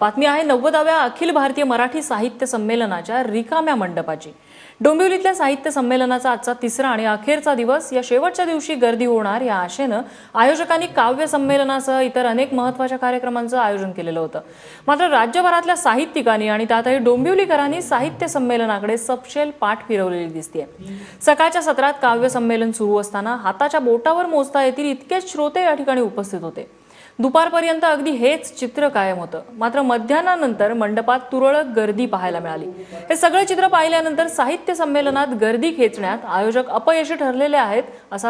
बातमी आहे 90व्या अखिल भारतीय मराठी साहित्य संमेलनाच्या रिकाम्या मंडपाची। डोंबिवलीतल्या साहित्य संमेलनाचा आजचा तिसरा आणि अखेरचा दिवस। या शेवटच्या दिवशी गर्दी होणार या आशेने आयोजकांनी काव्य संमेलनासह इतर अनेक महत्त्वाच्या कार्यक्रमांचं आयोजन केलेलं होतं। मात्र राज्यभरातल्या साहित्यिकांनी आणि त्यातही डोंबिवलीकरांनी साहित्य संमेलनाकडे सपशेल पाठ फिरवलेली दिसते। सकाळच्या सत्रात काव्य संमेलन सुरू असताना हाताच्या बोटावर मोजता येतील इतकेच श्रोते या ठिकाणी उपस्थित होते। दुपारपर्यंत अगदी हेच चित्र कायम होतं। मात्र मध्याह्नानंतर मंडपात तुरळक गर्दी पाहायला मिळाली। हे सगळे चित्र पाहिल्यानंतर साहित्य संमेलनात गर्दी खेचण्यात आयोजक अपयशी ठरलेले आहेत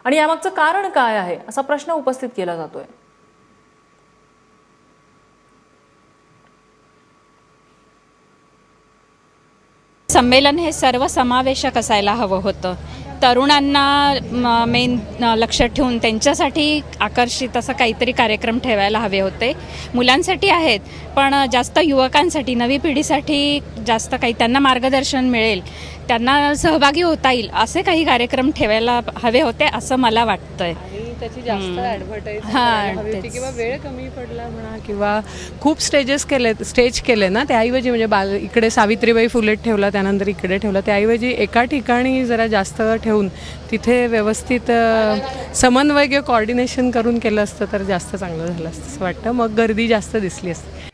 आणि यामागचं कारण काय आहे असा प्रश्न उपस्थित केला जातोय। संमेलन हे सर्वसमावेशक असायला हवं होतं। तरुणांना मेन लक्षात ठेवून त्यांच्यासाठी आकर्षित असं काहीतरी कार्यक्रम ठेवायला हवे होते। मुलांसाठी आहेत पण जास्त युवकांसाठी, नवी पिढीसाठी जास्त काही त्यांना मार्गदर्शन मिळेल, त्यांना सहभागी होता येईल असे काही कार्यक्रम ठेवायला हवे होते असं मला वाटतंय। त्याची जास्त ॲडव्हर्टाईज हवी होती किंवा वेळ कमी पडला म्हणा किंवा खूप स्टेज केले ना, त्याऐवजी म्हणजे इकडे सावित्रीबाई फुलेत ठेवला, त्यानंतर इकडे ठेवला, त्याऐवजी एका ठिकाणी जरा जास्त ठेवून तिथे व्यवस्थित समन्वय किंवा कोऑर्डिनेशन करून केलं असतं तर जास्त चांगलं झालं असतं असं वाटतं। मग गर्दी जास्त दिसली असते।